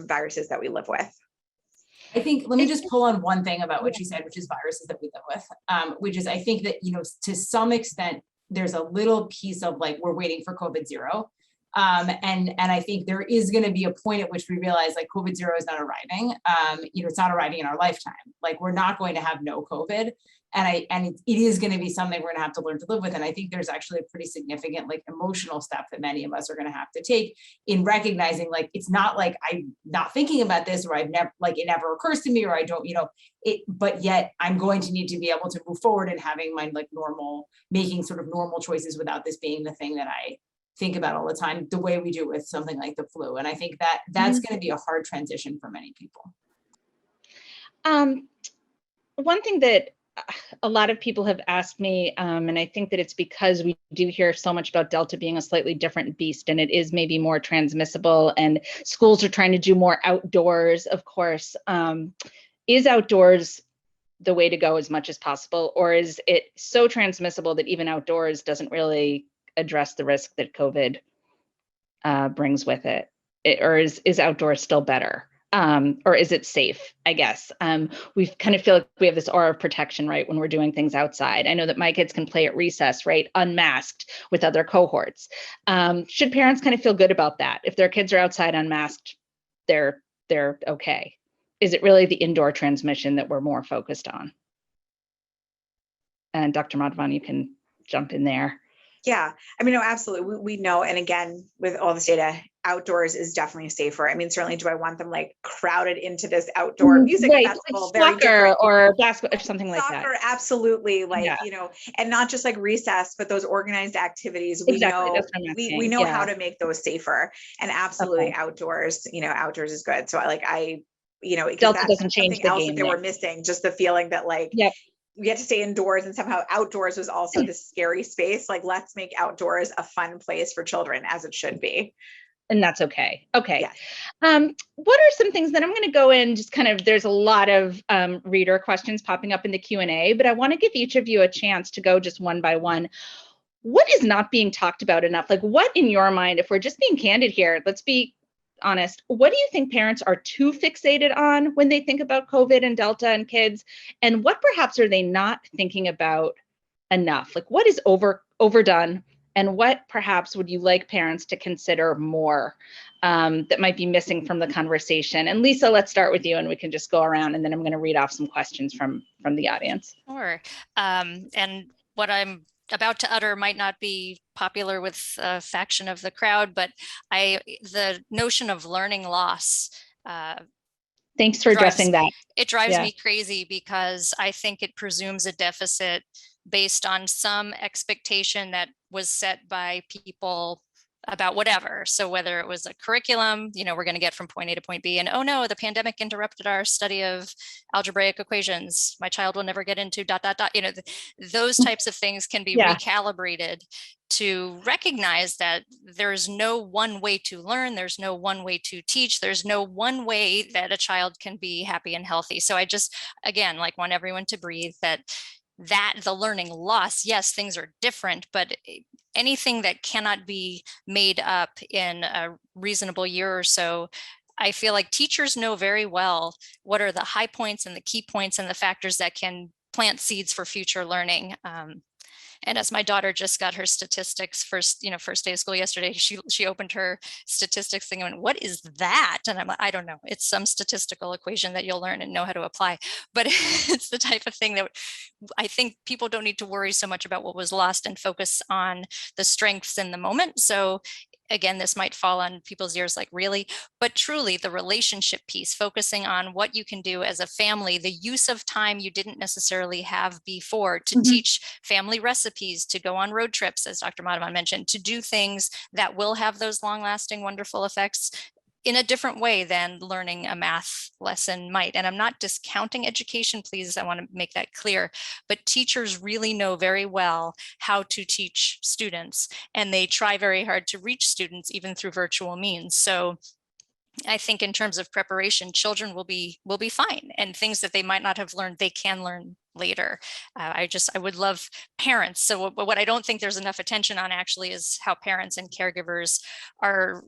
viruses that we live with. I think, let me just pull on one thing about what you said, which is viruses that we live with, which is, I think that, to some extent, there's a little piece of like, we're waiting for COVID zero. And I think there is going to be a point at which we realize like COVID zero is not arriving. It's not arriving in our lifetime. Like, we're not going to have no COVID. And it is going to be something we're going to have to learn to live with. And I think there's actually a pretty significant like emotional step that many of us are going to have to take in recognizing like, it's not like I'm not thinking about this, or I've never, like, it never occurs to me, or I don't, but yet I'm going to need to be able to move forward and having my like making sort of normal choices without this being the thing that I think about all the time, the way we do with something like the flu. And I think that that's going to be a hard transition for many people. One thing that a lot of people have asked me, and I think that it's because we do hear so much about Delta being a slightly different beast, and it is maybe more transmissible, and schools are trying to do more outdoors, of course. Is outdoors the way to go as much as possible, or is it so transmissible that even outdoors doesn't really address the risk that COVID brings with it? Or is outdoors still better? Or is it safe, I guess? We kind of feel like we have this aura of protection, right, when we're doing things outside. I know that my kids can play at recess, right, unmasked with other cohorts. Should parents kind of feel good about that? If their kids are outside unmasked, they're okay. Is it really the indoor transmission that we're more focused on? And Dr. Madhavan, you can jump in there. Yeah, no, absolutely. We know, and again, with all this data, outdoors is definitely safer. Certainly, do I want them like crowded into this outdoor music festival? Like soccer or basketball or something like that. Soccer, absolutely. Like, Yeah. And not just like recess, but those organized activities. Exactly. We know how to make those safer, and absolutely outdoors, outdoors is good. So Delta doesn't change the game that they were missing, just the feeling that like, we had to stay indoors, and somehow outdoors was also this scary space. Like, let's make outdoors a fun place for children, as it should be. And that's okay. Okay. Yes. What are some things that I'm going to go in, just kind of, there's a lot of reader questions popping up in the Q&A, but I want to give each of you a chance to go just one by one. What is not being talked about enough? Like, what in your mind, if we're just being candid here, let's be honest, what do you think parents are too fixated on when they think about COVID and Delta and kids? And what perhaps are they not thinking about enough? Like, what is overdone? And what perhaps would you like parents to consider more that might be missing from the conversation? And Lisa, let's start with you, and we can just go around, and then I'm going to read off some questions from the audience. Sure. And what I'm about to utter might not be popular with a faction of the crowd, but the notion of learning loss. Thanks for addressing that. It drives me crazy, because I think it presumes a deficit based on some expectation that was set by people about whatever. So whether it was a curriculum, we're going to get from point A to point B, and oh no, the pandemic interrupted our study of algebraic equations, my child will never get into ... Those types of things can be recalibrated to recognize that there's no one way to learn, there's no one way to teach, there's no one way that a child can be happy and healthy. So I just, again, want everyone to breathe that the learning loss, yes, things are different, but anything that cannot be made up in a reasonable year or so, I feel like teachers know very well what are the high points and the key points and the factors that can plant seeds for future learning. And as my daughter just got her statistics first day of school yesterday, she opened her statistics thing and went, "What is that?" And I'm like, "I don't know. It's some statistical equation that you'll learn and know how to apply." But it's the type of thing that I think people don't need to worry so much about what was lost and focus on the strengths in the moment. So again, this might fall on people's ears like, really? But truly, the relationship piece, focusing on what you can do as a family, the use of time you didn't necessarily have before to teach family recipes, to go on road trips, as Dr. Madhavan mentioned, to do things that will have those long-lasting, wonderful effects in a different way than learning a math lesson might. And I'm not discounting education, please, I want to make that clear, but teachers really know very well how to teach students, and they try very hard to reach students even through virtual means. So I think in terms of preparation, children will be fine, and things that they might not have learned, they can learn later. I would love parents. So what I don't think there's enough attention on actually is how parents and caregivers are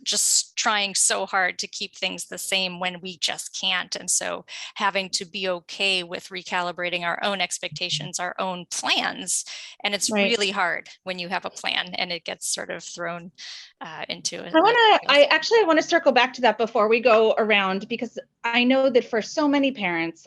just trying so hard to keep things the same when we just can't. And so having to be okay with recalibrating our own expectations, our own plans. And it's Right. really hard when you have a plan and it gets sort of thrown into a. I want to circle back to that before we go around, because I know that for so many parents,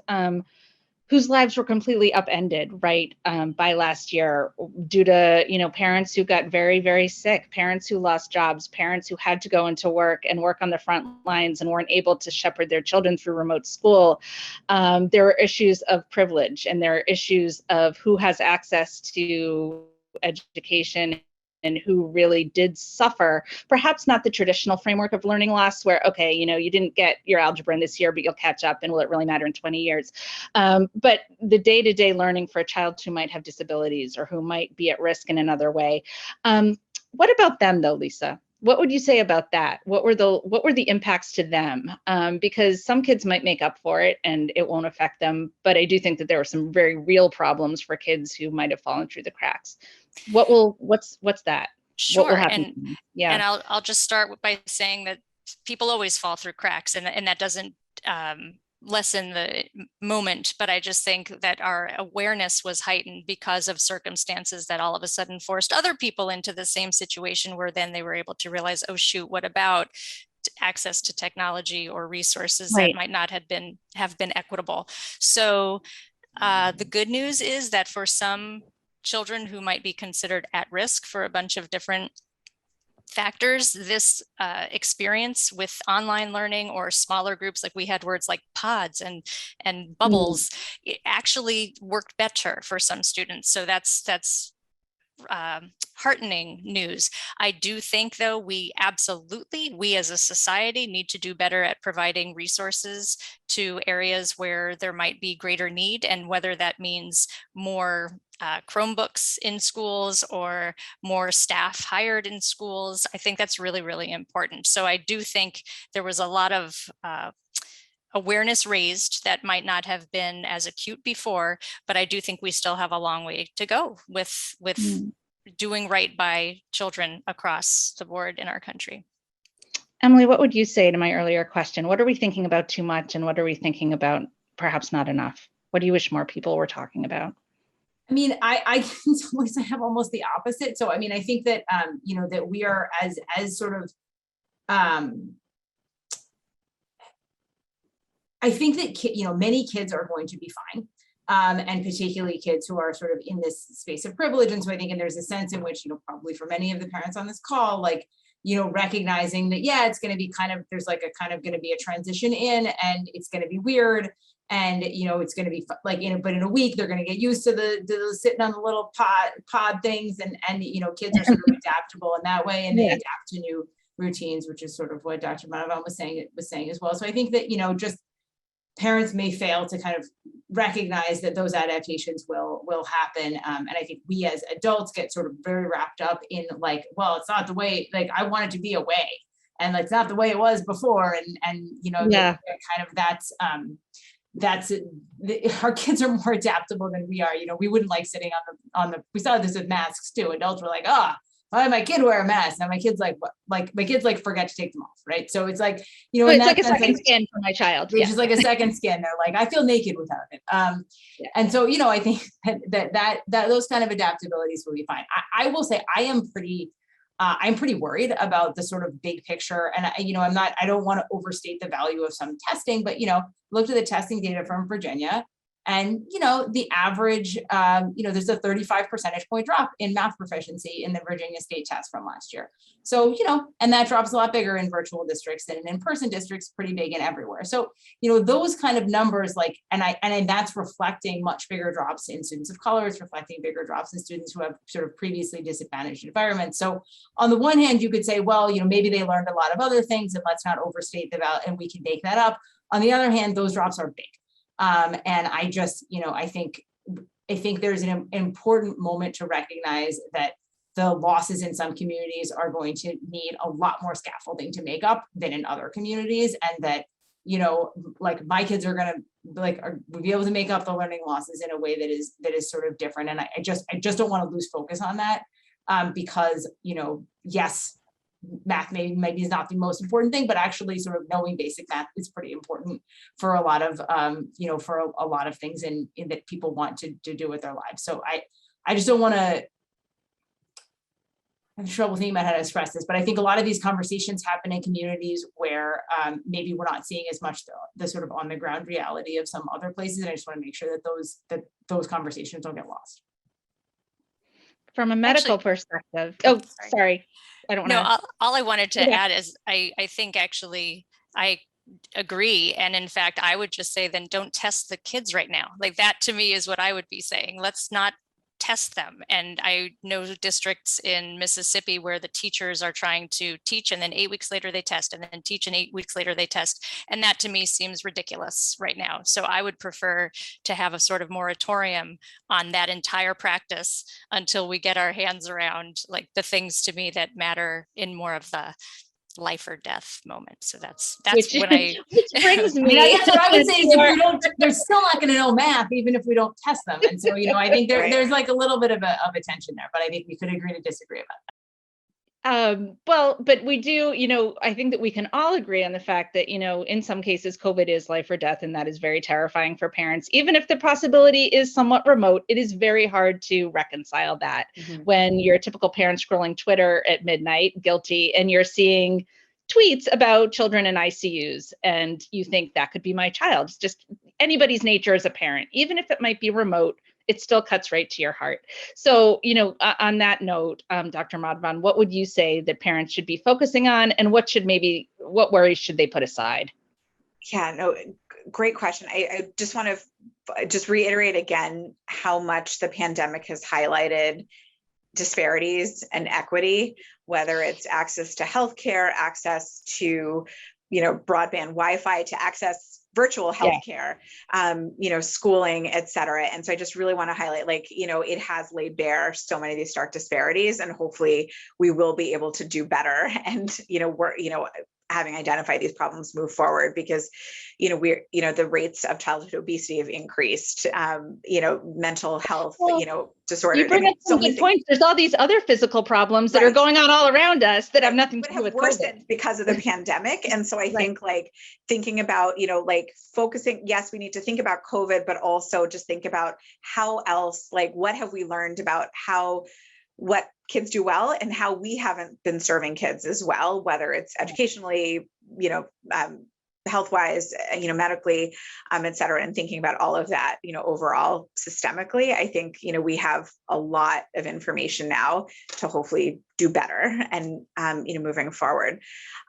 whose lives were completely upended, right, by last year due to, parents who got very, very sick, parents who lost jobs, parents who had to go into work and work on the front lines and weren't able to shepherd their children through remote school. There are issues of privilege, and there are issues of who has access to education and who really did suffer, perhaps not the traditional framework of learning loss where, okay, you didn't get your algebra in this year, but you'll catch up, and will it really matter in 20 years? But the day-to-day learning for a child who might have disabilities or who might be at risk in another way. What about them though, Lisa? What would you say about that? What were the impacts to them? Because some kids might make up for it and it won't affect them, but I do think that there were some very real problems for kids who might have fallen through the cracks. What's that? Sure. What will happen? And I'll just start by saying that people always fall through cracks, and that doesn't lessen the moment, but I just think that our awareness was heightened because of circumstances that all of a sudden forced other people into the same situation, where then they were able to realize, oh shoot, what about access to technology or resources that might not have been equitable? So the good news is that for some children who might be considered at risk for a bunch of different factors, this experience with online learning or smaller groups, like we had words like pods and bubbles, it actually worked better for some students. So that's heartening news. I do think, though, we as a society need to do better at providing resources to areas where there might be greater need, and whether that means more Chromebooks in schools or more staff hired in schools. I think that's really, really important. So I do think there was a lot of awareness raised that might not have been as acute before, but I do think we still have a long way to go with doing right by children across the board in our country. Emily, what would you say to my earlier question? What are we thinking about too much, and what are we thinking about perhaps not enough? What do you wish more people were talking about? I mean, I in some ways I have almost the opposite. So I mean, I think that that we are as sort of I think that many kids are going to be fine. And particularly kids who are sort of in this space of privilege. And so I think, and there's a sense in which, probably for many of the parents on this call, like, recognizing that, yeah, it's going to be there's like a kind of going to be a transition in, and it's going to be weird. And, it's going to be like, but in a week, they're going to get used to the sitting on the little pod things. And kids are sort of adaptable in that way, and they adapt to new routines, which is sort of what Dr. Manavan was saying as well. So I think that, just parents may fail to kind of recognize that those adaptations will happen. And I think we as adults get sort of very wrapped up in like, well, it's not the way, like I want it to be a way, and like, it's not the way it was before. And our kids are more adaptable than we are. We wouldn't like sitting we saw this with masks too. Adults were like, why my kid wear a mask? And my kid's like, what? Like my kids like forget to take them off, right? So it's like, it's like a second skin for my child. It's just like a second skin. They're like, I feel naked without it. And so, I think that those kind of adaptabilities will be fine. I will say I'm pretty worried about the sort of big picture. And I don't want to overstate the value of some testing, but looked at the testing data from Virginia. And, the average, there's a 35 percentage point drop in math proficiency in the Virginia state test from last year. So, and that drops a lot bigger in virtual districts than in in-person districts, pretty big and everywhere. So, those kind of numbers, like, and that's reflecting much bigger drops in students of color. It's reflecting bigger drops in students who have sort of previously disadvantaged environments. So on the one hand, you could say, well, maybe they learned a lot of other things, and let's not overstate the value, and we can make that up. On the other hand, those drops are big. And I just, I think there's an important moment to recognize that the losses in some communities are going to need a lot more scaffolding to make up than in other communities, and that, you know, like my kids are gonna be able to make up the learning losses in a way that is sort of different. And I just don't want to lose focus on that, because, you know, yes, math maybe is not the most important thing, but actually sort of knowing basic math is pretty important for a lot of, you know, for a lot of things in that people want to do with their lives. So I just don't want to, I'm trouble thinking about how to express this, but I think a lot of these conversations happen in communities where maybe we're not seeing as much the sort of on the ground reality of some other places. And I just want to make sure that those conversations don't get lost. From a medical perspective. Oh, sorry. I don't No, want to. all I wanted to Okay. add is I think actually I agree. And in fact, I would just say then don't test the kids right now. Like that to me is what I would be saying. Let's not test them. And I know districts in Mississippi where the teachers are trying to teach and then 8 weeks later they test and then teach and 8 weeks later they test. And that to me seems ridiculous right now. So I would prefer to have a sort of moratorium on that entire practice until we get our hands around like the things to me that matter in more of the life or death moment. So that's Which when I which brings I me. mean, I guess what I would say is if we don't, they're still not going to know math, even if we don't test them. And so, you know, I think there's like a little bit of a tension there, but I think we could agree to disagree about that. Well, but we do, you know, I think that we can all agree on the fact that, you know, in some cases, COVID is life or death, and that is very terrifying for parents. Even if the possibility is somewhat remote, it is very hard to reconcile that when you're a typical parent scrolling Twitter at midnight, guilty, and you're seeing tweets about children in ICUs, and you think that could be my child. It's just anybody's nature as a parent, even if it might be remote, it still cuts right to your heart. So, you know, on that note, Dr. Madhavan, what would you say that parents should be focusing on, and what worries should they put aside? Yeah, no, great question. I just want to just reiterate again how much the pandemic has highlighted disparities and equity, whether it's access to healthcare, access to, you know, broadband Wi-Fi, to access virtual healthcare, you know, schooling, et cetera. And so I just really want to highlight, like, you know, it has laid bare so many of these stark disparities, and hopefully we will be able to do better. And, you know, we're, you know, having identified these problems, move forward, because, you know, we're, you know, the rates of childhood obesity have increased, you know, mental health, you know, disorders. You bring up some good points. There's all these other physical problems that are going on all around us that have nothing to do with worsened because of the pandemic. And so I think like thinking about, you know, like focusing, yes, we need to think about COVID, but also just think about how else, like, what have we learned about what kids do well and how we haven't been serving kids as well, whether it's educationally, you know, health-wise, you know, medically, et cetera, and thinking about all of that, you know, overall systemically. I think, you know, we have a lot of information now to hopefully do better and, you know, moving forward.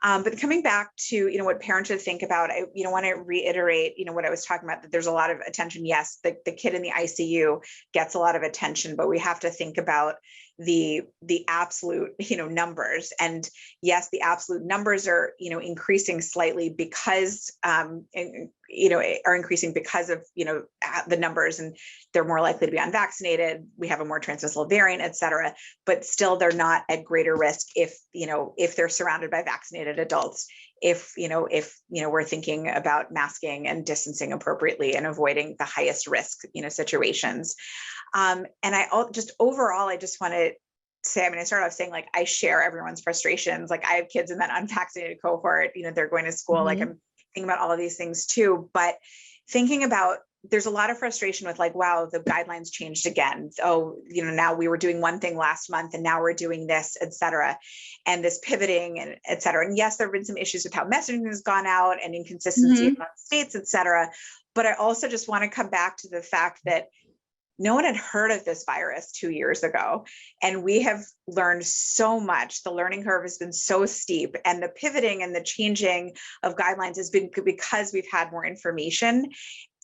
But coming back to, you know, what parents should think about, I, you know, want to reiterate, you know, what I was talking about, that there's a lot of attention. Yes, the kid in the ICU gets a lot of attention, but we have to think about the absolute, you know, numbers. And yes, the absolute numbers are, you know, increasing slightly because, you know, are increasing because of, you know, the numbers, and they're more likely to be unvaccinated. We have a more transmissible variant, et cetera, but still they're not at greater risk if, you know, if they're surrounded by vaccinated adults, if we're thinking about masking and distancing appropriately and avoiding the highest risk, you know, situations. And I just overall, I just want to say, I mean, I started off saying, like, I share everyone's frustrations. Like, I have kids in that unvaccinated cohort, you know, they're going to school. Like, I'm thinking about all of these things too, but thinking about, there's a lot of frustration with, like, wow, the guidelines changed again. Oh, you know, now we were doing one thing last month and now we're doing this, et cetera, and this pivoting and et cetera. And yes, there have been some issues with how messaging has gone out and inconsistency among states, et cetera. But I also just want to come back to the fact that no one had heard of this virus 2 years ago. And we have learned so much. The learning curve has been so steep, and the pivoting and the changing of guidelines has been because we've had more information.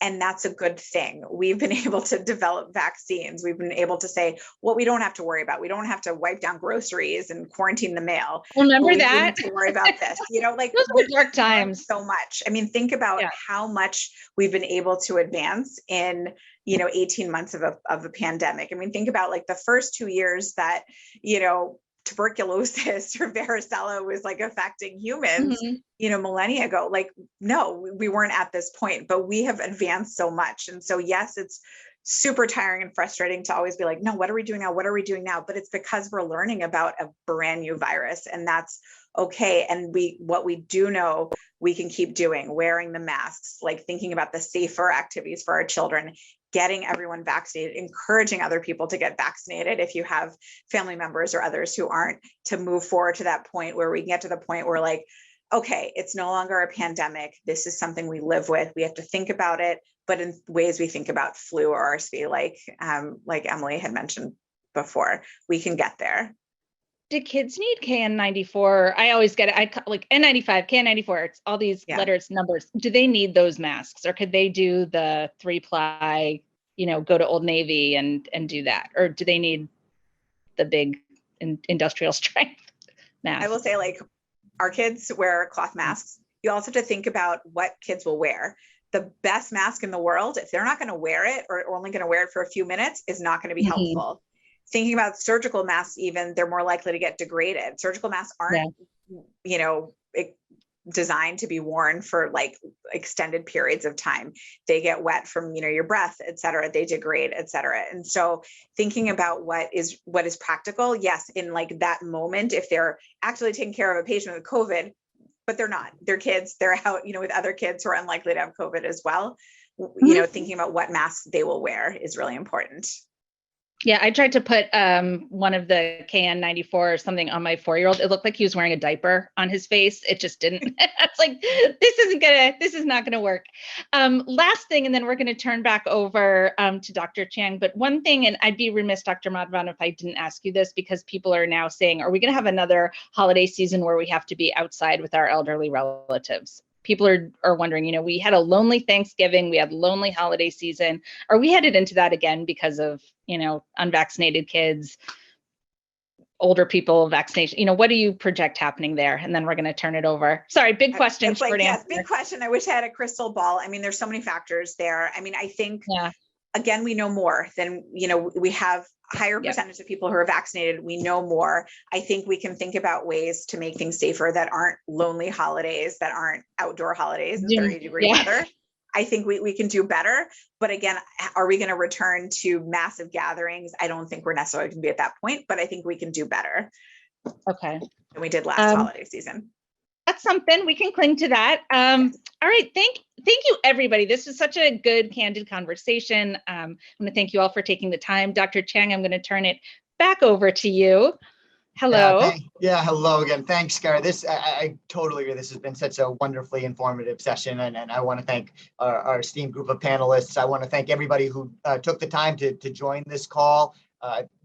And that's a good thing. We've been able to develop vaccines. We've been able to say, well, we don't have to worry about, we don't have to wipe down groceries and quarantine the mail. Remember but we that? need to worry about this, like Those were dark times. so much. I mean, think about how much we've been able to advance in, 18 months of a pandemic. I mean, think about like the first 2 years that, tuberculosis or varicella was like affecting humans, millennia ago. Like, no, we weren't at this point, but we have advanced so much. And so, yes, it's super tiring and frustrating to always be like, no, what are we doing now? What are we doing now? But it's because we're learning about a brand new virus, and that's okay. And what we do know, we can keep doing, wearing the masks, like thinking about the safer activities for our children, getting everyone vaccinated, encouraging other people to get vaccinated if you have family members or others who aren't, to move forward to that point where we can get to the point where like, okay, it's no longer a pandemic. This is something we live with. We have to think about it, but in ways we think about flu or RSV, like Emily had mentioned before, we can get there. Do kids need KN94? I always get it. I like N95, KN94. It's all these letters, numbers. Do they need those masks, or could they do the 3-ply? Go to Old Navy and do that, or do they need the big industrial strength mask? I will say, like, our kids wear cloth masks. You also have to think about what kids will wear. The best mask in the world, if they're not going to wear it or only going to wear it for a few minutes, is not going to be helpful. Thinking about surgical masks, even, they're more likely to get degraded. Surgical masks aren't, designed to be worn for like extended periods of time. They get wet from, your breath, et cetera. They degrade, et cetera. And so thinking about what is practical, yes, in like that moment, if they're actually taking care of a patient with COVID, but they're not, they're kids, they're out, with other kids who are unlikely to have COVID as well. Thinking about what masks they will wear is really important. Yeah, I tried to put one of the KN94 or something on my 4-year-old. It looked like he was wearing a diaper on his face. It just didn't. It's like, this is not gonna work. Last thing, and then we're gonna turn back over to Dr. Chang. But one thing, and I'd be remiss, Dr. Madhavan, if I didn't ask you this, because people are now saying, are we gonna have another holiday season where we have to be outside with our elderly relatives? People are wondering, we had a lonely Thanksgiving, we had lonely holiday season. Are we headed into that again because of, unvaccinated kids, older people, vaccination? What do you project happening there? And then we're going to turn it over. Sorry, big question. Yes, big question. I wish I had a crystal ball. I mean, there's so many factors there. I mean, I think, again, we know more than, we have higher percentage of people who are vaccinated. We know more. I think we can think about ways to make things safer that aren't lonely holidays, that aren't outdoor holidays in 30-degree weather. I think we can do better. But again, are we going to return to massive gatherings? I don't think we're necessarily going to be at that point, but I think we can do better. Okay. Than we did last holiday season. That's something, we can cling to that. All right. Thank you, everybody. This was such a good, candid conversation. I want to thank you all for taking the time. Dr. Chang, I'm going to turn it back over to you. Hello. Hello again. Thanks, Kara. I totally agree. This has been such a wonderfully informative session, and I want to thank our esteemed group of panelists. I want to thank everybody who took the time to join this call.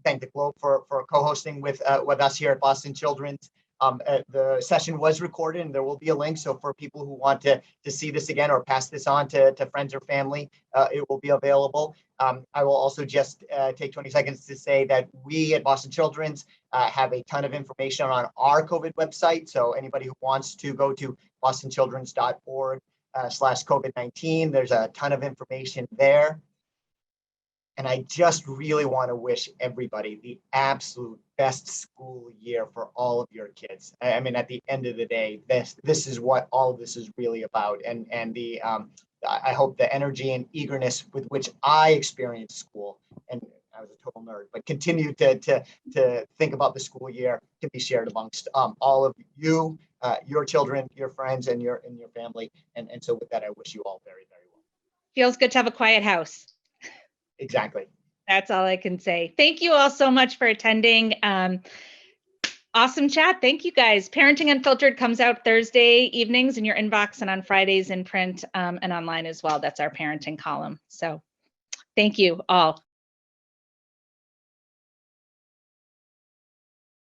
Thank the Globe for co-hosting with us here at Boston Children's. The session was recorded, and there will be a link. So for people who want to see this again or pass this on to friends or family, it will be available. I will also just take 20 seconds to say that we at Boston Children's have a ton of information on our COVID website. So anybody who wants to go to bostonchildrens.org/COVID-19, there's a ton of information there. And I just really want to wish everybody the absolute best school year for all of your kids. I mean, at the end of the day, this is what all of this is really about. And I hope the energy and eagerness with which I experienced school, and I was a total nerd, but continue to think about the school year, can be shared amongst all of you, your children, your friends, and your family. And so with that, I wish you all very, very well. Feels good to have a quiet house. Exactly. That's all I can say. Thank you all so much for attending. Awesome chat. Thank you guys. Parenting Unfiltered comes out Thursday evenings in your inbox and on Fridays in print and online as well. That's our parenting column. So thank you all.